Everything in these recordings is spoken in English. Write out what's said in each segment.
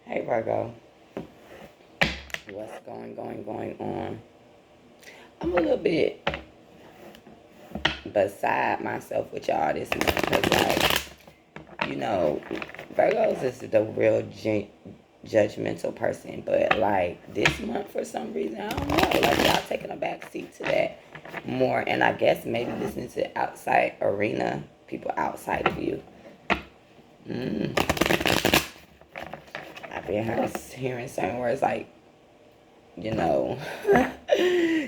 Hey Virgo, what's going on? I'm a little bit beside myself with y'all this month because, you know, Virgos is the real judgmental person, but this month for some reason, I don't know, y'all taking a back seat to that more, and I guess maybe listening to outside arena, people outside of you. I've been hearing certain words you know,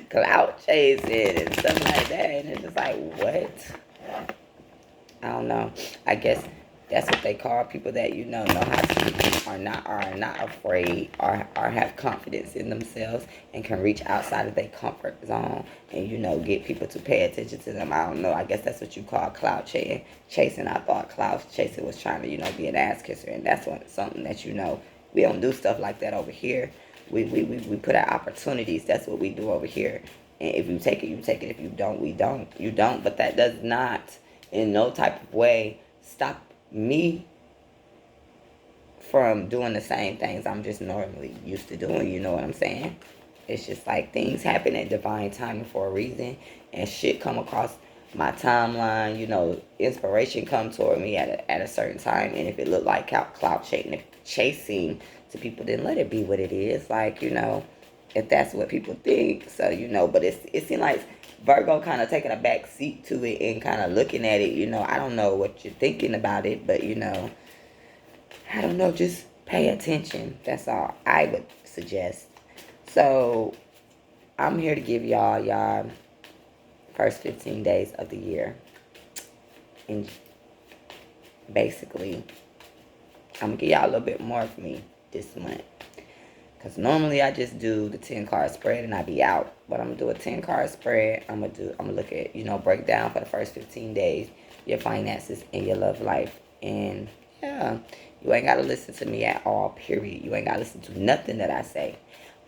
clout chasing and stuff like that. And it's just like, what? I don't know. I guess that's what they call people that know how to are not afraid or have confidence in themselves and can reach outside of their comfort zone and get people to pay attention to them. I don't know. I guess that's what you call clout chasing. I thought clout chasing was trying to be an ass kisser, and that's something that we don't do stuff like that over here. We put out opportunities. That's what we do over here. And if you take it, you take it. If you don't, we don't. You don't. But that does not, in no type of way, stop me from doing the same things I'm just normally used to doing. You know what I'm saying? It's just like things happen at divine timing for a reason, and shit come across my timeline. Inspiration come toward me at a certain time, and if it looked like clout chasing to people, then let it be what it is. If that's what people think, so. But it seems like Virgo kind of taking a back seat to it and kind of looking at it. I don't know what you're thinking about it, but I don't know. Just pay attention. That's all I would suggest. So I'm here to give y'all first 15 days of the year. And basically, I'm going to give y'all a little bit more of me this month. Because normally I just do the 10 card spread and I be out. But I'm going to do a 10 card spread. I'm going to look at, break down for the first 15 days your finances and your love life. And yeah, you ain't got to listen to me at all, period. You ain't got to listen to nothing that I say.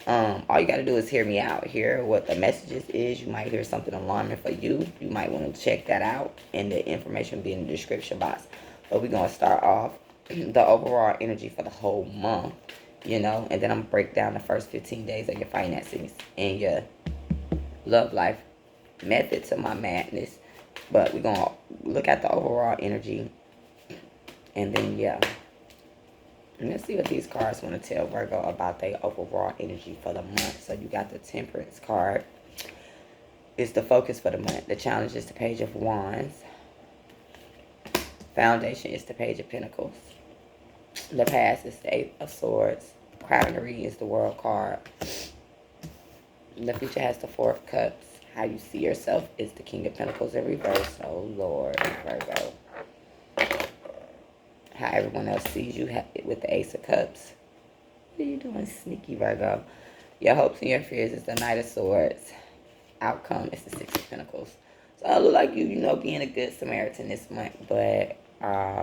All you got to do is hear me out. Hear what the messages is. You might hear something alarming for you. You might want to check that out. And the information will be in the description box. But we're going to start off the overall energy for the whole month. And then I'm going to break down the first 15 days of your finances and your love life method to my madness. But we're going to look at the overall energy. And then, yeah. And let's see what these cards want to tell Virgo about their overall energy for the month. So you got the Temperance card. It's the focus for the month. The challenge is the Page of Wands. Foundation is the Page of Pentacles. The past is the Eight of Swords. Crown of Reading is the World card. The future has the Four of Cups. How you see yourself is the King of Pentacles in reverse. Oh, Lord, Virgo. How everyone else sees you with the Ace of Cups. What are you doing, sneaky Virgo? Your hopes and your fears is the Knight of Swords. Outcome is the Six of Pentacles. So I look like you being a good Samaritan this month. But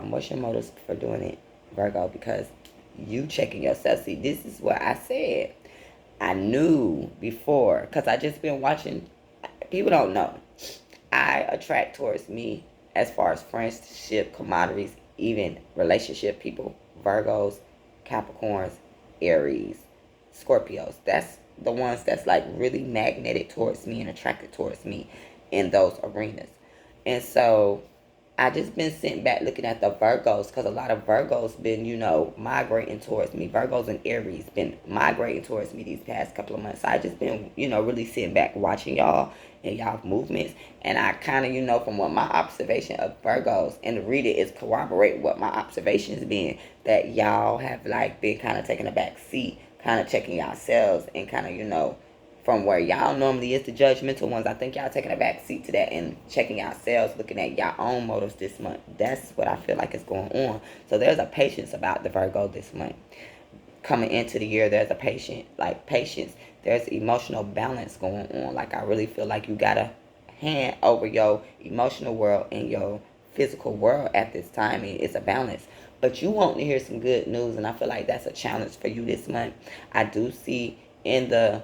what's your motives for doing it, Virgo? Because you checking yourself. See, this is what I said. I knew before. Because I just been watching. People don't know. I attract towards me as far as friendship, commodities, even relationship people, Virgos, Capricorns, Aries, Scorpios. That's the ones that's really magnetic towards me and attracted towards me in those arenas. And so I just been sitting back looking at the Virgos because a lot of Virgos been, migrating towards me. Virgos and Aries been migrating towards me these past couple of months. So I just been, really sitting back watching y'all and y'all movements. And I kind of, from what my observation of Virgos and the reader is corroborate what my observations been, that y'all have been kind of taking a back seat, kind of checking yourselves and kind of, from where y'all normally is the judgmental ones. I think y'all taking a back seat to that and checking yourselves, looking at your own motives this month. That's what I feel like is going on. So there's a patience about the Virgo this month. Coming into the year, there's a patience. There's emotional balance going on. I really feel like you got a hand over your emotional world and your physical world at this time. It's a balance. But you want to hear some good news, and I feel like that's a challenge for you this month. I do see in the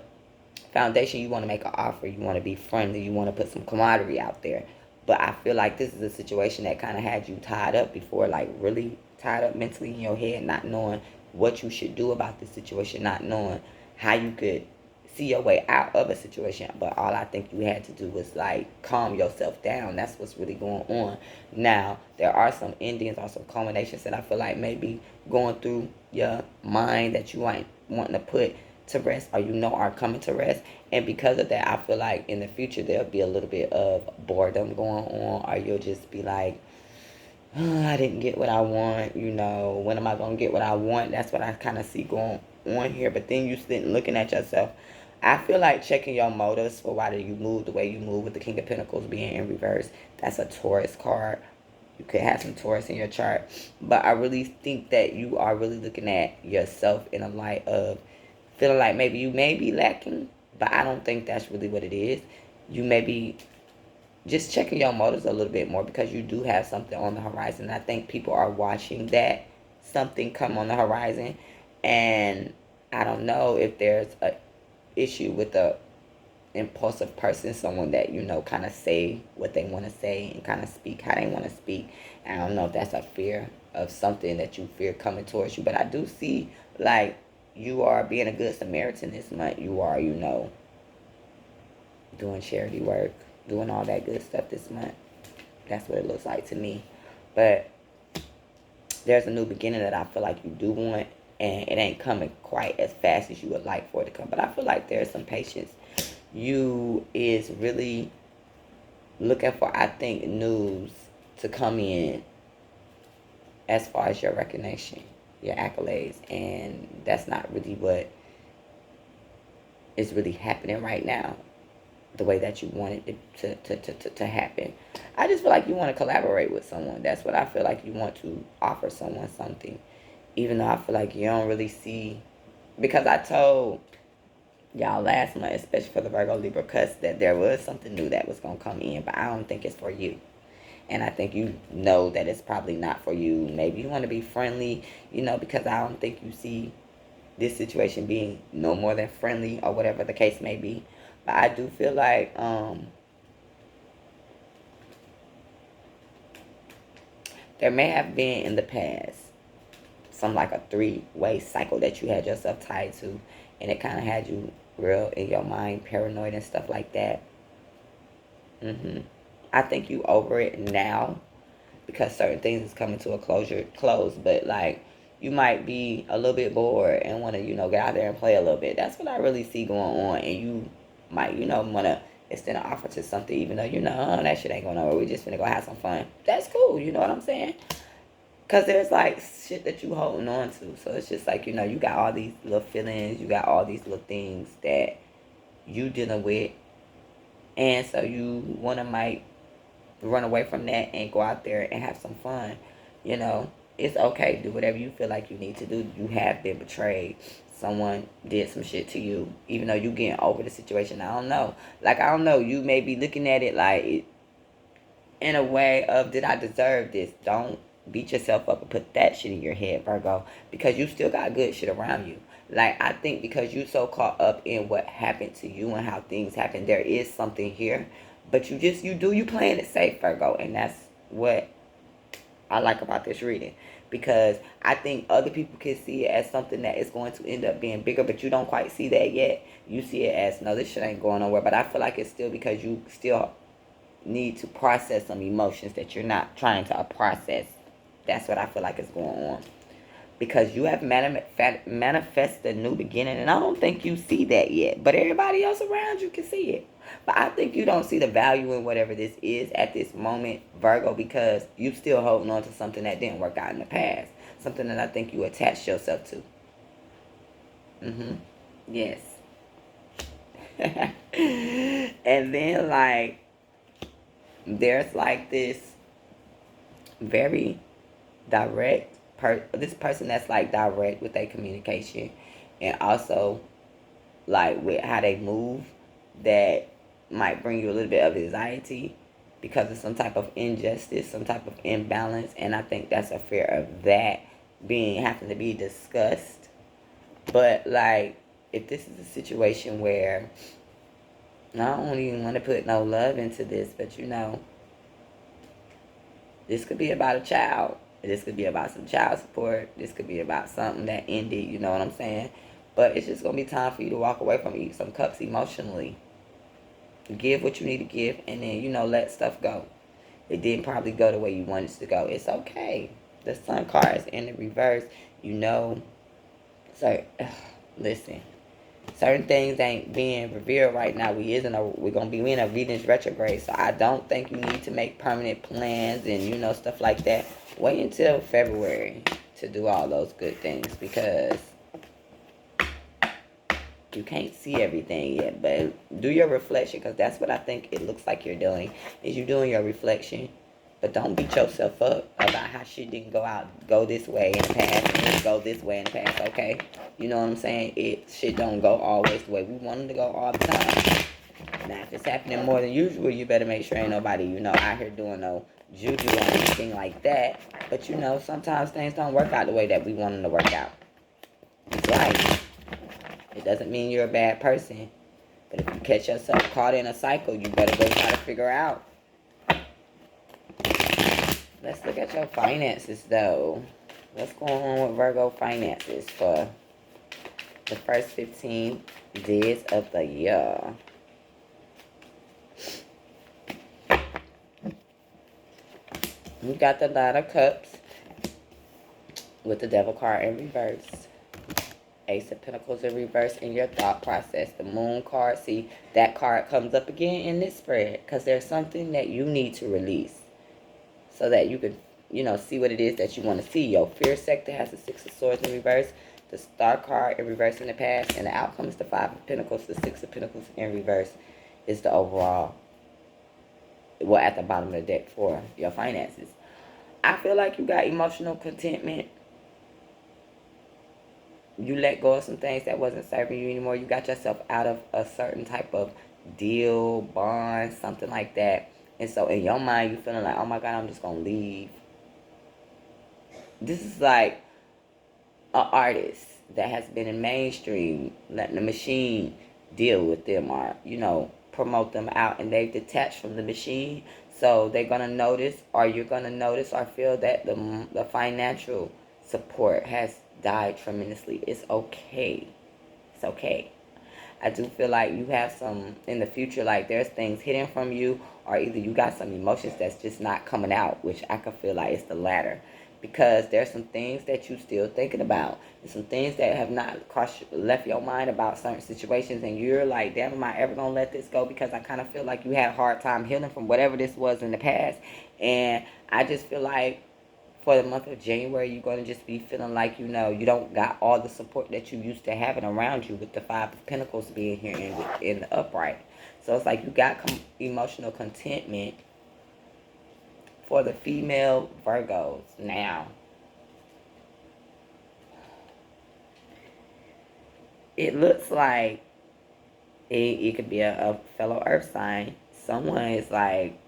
foundation, you want to make an offer, you want to be friendly, you want to put some camaraderie out there. But I feel like this is a situation that kind of had you tied up before, really tied up mentally in your head, not knowing what you should do about this situation, not knowing how you could see your way out of a situation. But all I think you had to do was like calm yourself down. That's what's really going on. Now there are some endings or some culminations that I feel like maybe going through your mind that you ain't wanting to put to rest, or are coming to rest. And because of that, I feel like in the future there'll be a little bit of boredom going on, or you'll just be like, I didn't get what I want, when am I going to get what I want? That's what I kind of see going on here. But then you sitting looking at yourself. I feel like checking your motives for why do you move the way you move, with the King of Pentacles being in reverse. That's a Taurus card. You could have some Taurus in your chart. But I really think that you are really looking at yourself in a light of feeling like maybe you may be lacking, but I don't think that's really what it is. You may be just checking your motives a little bit more, because you do have something on the horizon. I think people are watching that something come on the horizon, and I don't know if there's a issue with a impulsive person, someone that kind of say what they want to say and kind of speak how they want to speak. I don't know if that's a fear of something that you fear coming towards you, but I do see like you are being a good Samaritan this month. You are, doing charity work, doing all that good stuff this month. That's what it looks like to me. But there's a new beginning that I feel like you do want, and it ain't coming quite as fast as you would like for it to come. But I feel like there's some patience. You is really looking for, I think, news to come in as far as your recognition, your accolades, and that's not really what is really happening right now, the way that you want it to happen. I just feel like you want to collaborate with someone. That's what I feel like you want to offer someone something. Even though I feel like you don't really see, because I told y'all last month, especially for the Virgo Libra cusp, that there was something new that was going to come in, but I don't think it's for you. And I think you know that it's probably not for you. Maybe you want to be friendly, because I don't think you see this situation being no more than friendly, or whatever the case may be. But I do feel like there may have been in the past some like a three-way cycle that you had yourself tied to, and it kind of had you real in your mind, paranoid and stuff like that. I think you over it now, because certain things is coming to a close, but like you might be a little bit bored and want to get out there and play a little bit. That's what I really see going on. And you might want to extend an offer to something, even though that shit ain't going nowhere. We just finna go have some fun. That's cool, you know what I'm saying? Because there's like shit that you holding on to. So it's just like, you got all these little feelings, you got all these little things that you dealing with, and so you might run away from that and go out there and have some fun. It's okay. Do whatever you feel like you need to do. You have been betrayed. Someone did some shit to you, even though you getting over the situation. I don't know. Like, I don't know. You may be looking at it like in a way of, did I deserve this? Don't beat yourself up and put that shit in your head, Virgo, because you still got good shit around you. Like, I think because you so caught up in what happened to you and how things happen, there is something here. But you playing it safe, Virgo. And that's what I like about this reading. Because I think other people can see it as something that is going to end up being bigger, but you don't quite see that yet. You see it as, no, this shit ain't going nowhere. But I feel like it's still because you still need to process some emotions that you're not trying to process. That's what I feel like is going on. Because you have manifested a new beginning, and I don't think you see that yet. But everybody else around you can see it. But I think you don't see the value in whatever this is at this moment, Virgo, because you still holding on to something that didn't work out in the past. Something that I think you attached yourself to. Yes. And then, like, there's like this very direct this person that's like direct with their communication, and also like with how they move, that might bring you a little bit of anxiety because of some type of injustice, some type of imbalance. And I think that's a fear of that having to be discussed. But like, if this is a situation where I don't even want to put no love into this, but this could be about a child. This could be about some child support. This could be about something that ended, you know what I'm saying? But it's just going to be time for you to walk away from some cups emotionally. Give what you need to give, and then, let stuff go. It didn't probably go the way you wanted it to go. It's okay. The sun card is in the reverse. So, listen. Certain things ain't being revealed right now. We're gonna be in a Venus retrograde, so I don't think you need to make permanent plans and stuff like that. Wait until February to do all those good things, because you can't see everything yet. But do your reflection, because that's what I think it looks like you're doing. Is you doing your reflection. But don't beat yourself up about how shit didn't go this way in the past, and didn't go this way in the past, okay? You know what I'm saying? Shit don't go always the way we want them to go all the time. Now, if it's happening more than usual, you better make sure ain't nobody, out here doing no juju or anything like that. But, sometimes things don't work out the way that we want them to work out. It's life. It doesn't mean you're a bad person. But if you catch yourself caught in a cycle, you better go try to figure out. Let's look at your finances, though. What's going on with Virgo finances for the first 15 days of the year? You got the Knight of Cups with the Devil card in reverse. Ace of Pentacles in reverse in your thought process. The Moon card, see, that card comes up again in this spread because there's something that you need to release, so that you can, see what it is that you want to see. Your fear sector has the Six of Swords in reverse, the Star card in reverse in the past, and the outcome is the Five of Pentacles, the Six of Pentacles in reverse is the overall, at the bottom of the deck for your finances. I feel like you got emotional contentment. You let go of some things that wasn't serving you anymore. You got yourself out of a certain type of deal, bond, something like that. And so in your mind, you feeling like, oh my God, I'm just going to leave. This is like an artist that has been in mainstream, letting the machine deal with them or, promote them out, and they've detached from the machine. So they're going to notice, or you're going to notice or feel that the financial support has died tremendously. It's okay. It's okay. I do feel like you have some in the future, like there's things hidden from you, or either you got some emotions that's just not coming out, which I could feel like it's the latter. Because there's some things that you still thinking about, and some things that have not left your mind about certain situations, and you're like, damn, am I ever gonna let this go? Because I kind of feel like you had a hard time healing from whatever this was in the past, and I just feel like for the month of January, you're going to just be feeling like, you don't got all the support that you used to having around you, with the Five of Pentacles being here in the upright. So it's like you got emotional contentment for the female Virgos. Now, it looks like it could be a fellow earth sign. Someone is like,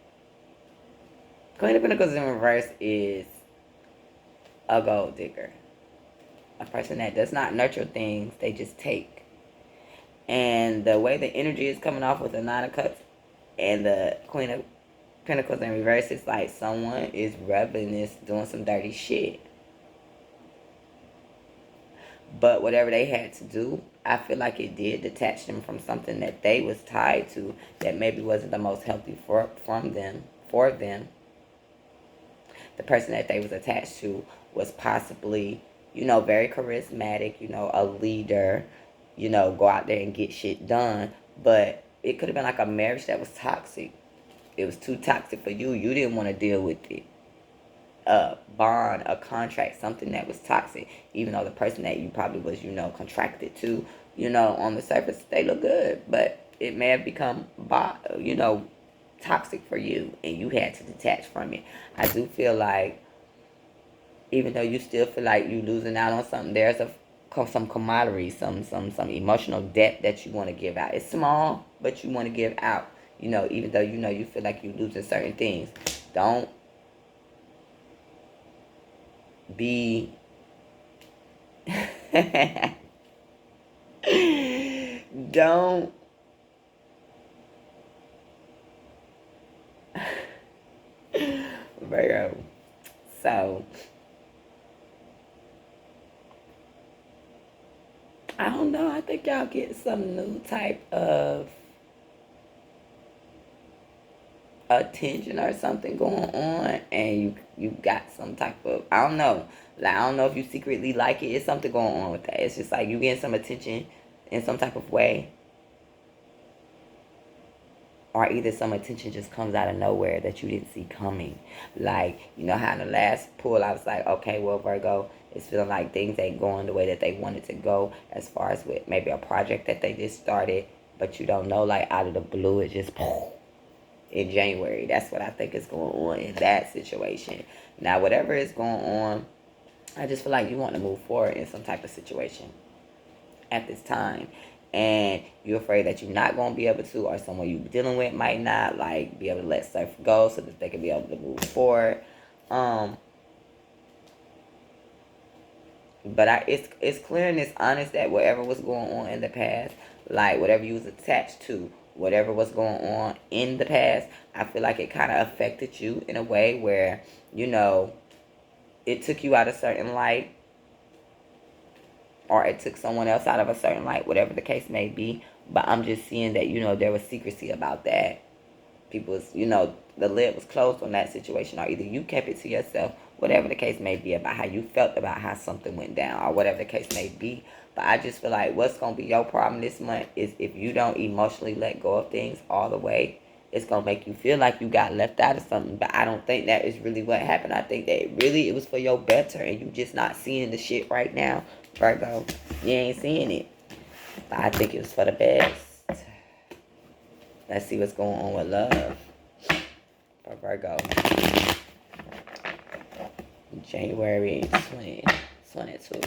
Queen of Pentacles in reverse is a gold digger. A person that does not nurture things, they just take. And the way the energy is coming off with the Nine of Cups and the Queen of Pentacles in reverse, it's like someone is rubbing this, doing some dirty shit. But whatever they had to do, I feel like it did detach them from something that they was tied to that maybe wasn't the most healthy for them. The person that they was attached to was possibly, very charismatic, a leader, go out there and get shit done. But it could have been like a marriage that was toxic. It was too toxic for you. You didn't want to deal with it. A bond, a contract, something that was toxic. Even though the person that you probably was, contracted to, on the surface, they look good. But it may have become, toxic for you, and you had to detach from it. I do feel like, even though you still feel like you losing out on something, there's some camaraderie, some emotional debt that you want to give out. It's small, but you want to give out. Even though you feel like you're losing certain things. Don't be don't Virgo. So I don't know. I think y'all get some new type of attention or something going on, and you got some type of, I don't know. Like, I don't know if you secretly like it. It's something going on with that. It's just like you getting some attention in some type of way, or either some attention just comes out of nowhere that you didn't see coming. Like, you know how in the last pull I was like, okay, well, Virgo, it's feeling like things ain't going the way that they wanted to go, as far as with maybe a project that they just started, but you don't know, like out of the blue, it just in January. That's what I think is going on in that situation. Now, whatever is going on, I just feel like you want to move forward in some type of situation at this time. And you're afraid that you're not going to be able to, or someone you're dealing with might not, like, be able to let stuff go so that they can be able to move forward. But it's clear and it's honest that whatever was going on in the past, like whatever you was attached to, whatever was going on in the past, I feel like it kind of affected you in a way where, you know, it took you out of a certain light, or it took someone else out of a certain light, whatever the case may be. But I'm just seeing that, you know, there was secrecy about that. People's, you know, the lid was closed on that situation, or either you kept it to yourself, whatever the case may be, about how you felt about how something went down, or whatever the case may be. But I just feel like what's going to be your problem this month is if you don't emotionally let go of things all the way, it's going to make you feel like you got left out of something. But I don't think that is really what happened. I think that it was for your better, and you just not seeing the shit right now, Virgo. You ain't seeing it. But I think it was for the best. Let's see what's going on with love for Virgo. January 2022.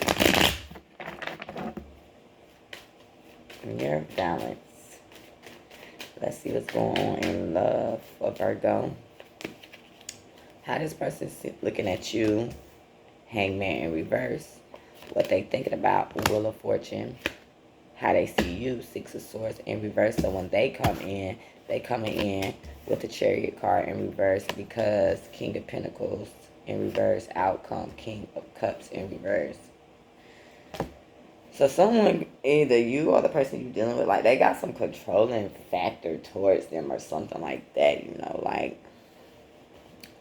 Your balance. Let's see what's going on in love for Virgo. How this person looking at you. Hangman in reverse. What they thinking about. Wheel of Fortune. How they see you. Six of Swords in reverse. So when they come in, they coming in with the Chariot card in reverse, because King of Pentacles in reverse, outcome, King of Cups in reverse. So someone, either you or the person you're dealing with, like, they got some controlling factor towards them or something like that, you know, like,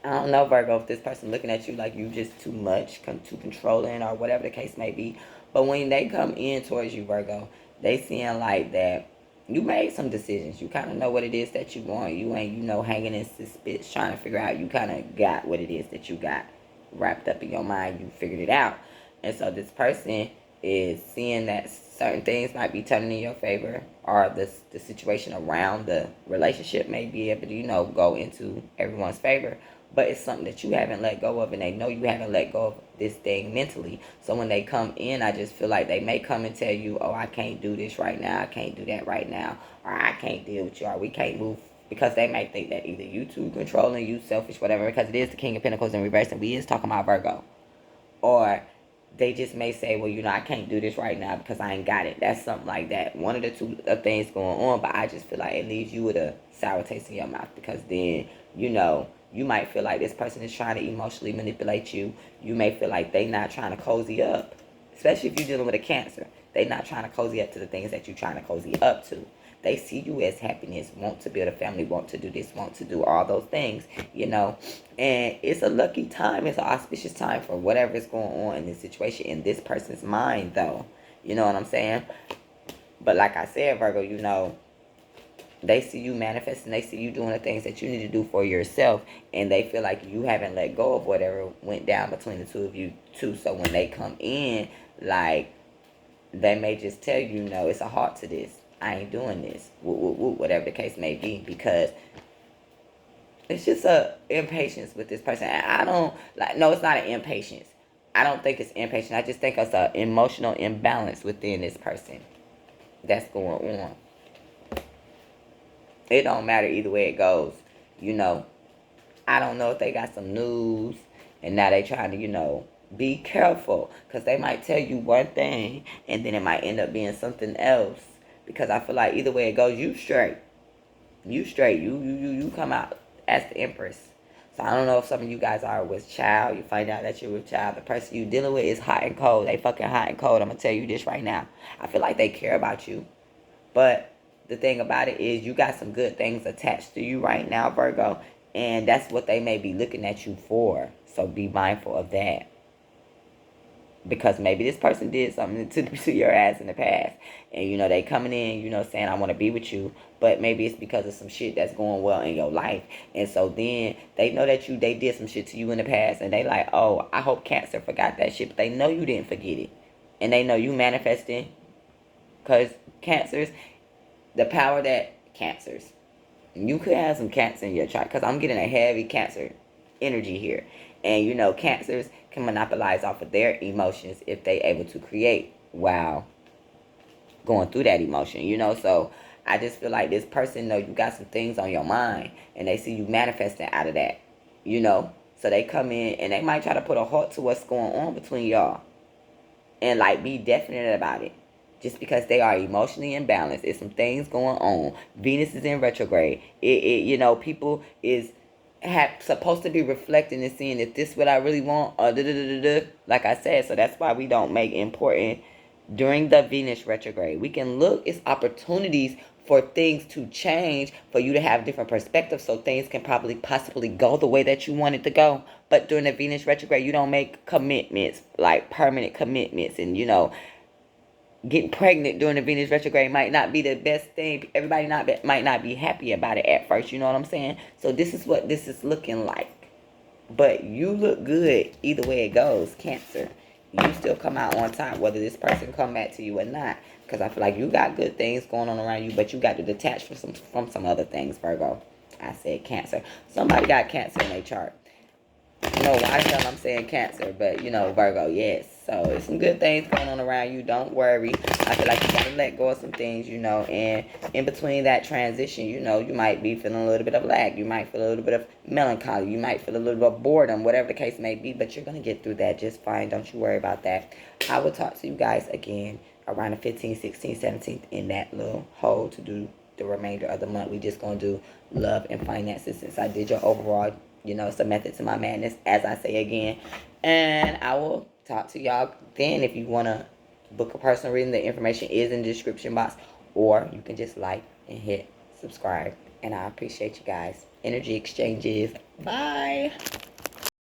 I don't know, Virgo, if this person looking at you like you just too much, too controlling, or whatever the case may be. But when they come in towards you, Virgo, they seeing like that you made some decisions. You kind of know what it is that you want. You ain't, you know, hanging in suspense trying to figure out. You kind of got what it is that you got wrapped up in your mind. You figured it out. And so this person is seeing that certain things might be turning in your favor, or the situation around the relationship may be able to, you know, go into everyone's favor. But it's something that you haven't let go of, and they know you haven't let go of this thing mentally. So when they come in, I just feel like they may come and tell you, oh, I can't do this right now, I can't do that right now, or I can't deal with you, or we can't move, because they may think that either you too controlling, you selfish, whatever, because it is the King of Pentacles in reverse, and we is talking about Virgo. Or they just may say, well, you know, I can't do this right now because I ain't got it. That's something like that. One of the two things going on, but I just feel like it leaves you with a sour taste in your mouth, because then, you know, you might feel like this person is trying to emotionally manipulate you. You may feel like they not trying to cozy up, especially if you're dealing with a Cancer. They not trying to cozy up to the things that you're trying to cozy up to. They see you as happiness, want to build a family, want to do this, want to do all those things, you know. And it's a lucky time. It's an auspicious time for whatever is going on in this situation in this person's mind, though. You know what I'm saying? But like I said, Virgo, you know, they see you manifesting. They see you doing the things that you need to do for yourself. And they feel like you haven't let go of whatever went down between the two of you, too. So when they come in, like, they may just tell you, no, it's a halt to this. I ain't doing this. Whatever the case may be. Because it's just a impatience with this person. And I don't, like, no, it's not an impatience. I don't think it's impatience. I just think it's an emotional imbalance within this person that's going on. It don't matter either way it goes. You know, I don't know if they got some news and now they trying to, you know, be careful. Because they might tell you one thing and then it might end up being something else. Because I feel like either way it goes, you straight. You straight. You come out as the Empress. So I don't know if some of you guys are with child. You find out that you're with child. The person you dealing with is hot and cold. They fucking hot and cold. I'm going to tell you this right now. I feel like they care about you. But the thing about it is you got some good things attached to you right now, Virgo. And that's what they may be looking at you for. So be mindful of that. Because maybe this person did something to your ass in the past. And, you know, they coming in, you know, saying, I want to be with you. But maybe it's because of some shit that's going well in your life. And so then they know that they did some shit to you in the past. And they like, oh, I hope Cancer forgot that shit. But they know you didn't forget it. And they know you manifesting. Because Cancers, the power that Cancers, you could have some Cancer in your chart. Because I'm getting a heavy Cancer energy here. And, you know, Cancers can monopolize off of their emotions if they able to create while going through that emotion, you know. So I just feel like this person know you got some things on your mind and they see you manifesting out of that, you know. So they come in and they might try to put a halt to what's going on between y'all and like be definite about it. Just because they are emotionally imbalanced, there's some things going on. Venus is in retrograde. You know, people is supposed to be reflecting and seeing if this what I really want or like I said. So that's why we don't make important during the Venus retrograde. We can look, it's opportunities for things to change, for you to have different perspectives, so things can probably possibly go the way that you want it to go. But during the Venus retrograde, you don't make commitments, like permanent commitments. And, you know, getting pregnant during the Venus retrograde might not be the best thing. Everybody might not be happy about it at first. You know what I'm saying? So this is what this is looking like. But you look good either way it goes, Cancer. You still come out on top, whether this person come back to you or not. Because I feel like you got good things going on around you, but you got to detach from some other things, Virgo. I said Cancer. Somebody got Cancer in their chart. No, why the hell I'm saying Cancer, but, you know, Virgo, yes. So, there's some good things going on around you. Don't worry. I feel like you got to let go of some things, you know, and in between that transition, you know, you might be feeling a little bit of lag. You might feel a little bit of melancholy. You might feel a little bit of boredom, whatever the case may be, but you're going to get through that just fine. Don't you worry about that. I will talk to you guys again around the 15th, 16th, 17th in that little hole to do the remainder of the month. We just going to do love and finances since I did your overall. You know, it's a method to my madness, as I say again. And I will talk to y'all then. If you want to book a personal reading, the information is in the description box. Or you can just like and hit subscribe. And I appreciate you guys. Energy exchanges. Bye.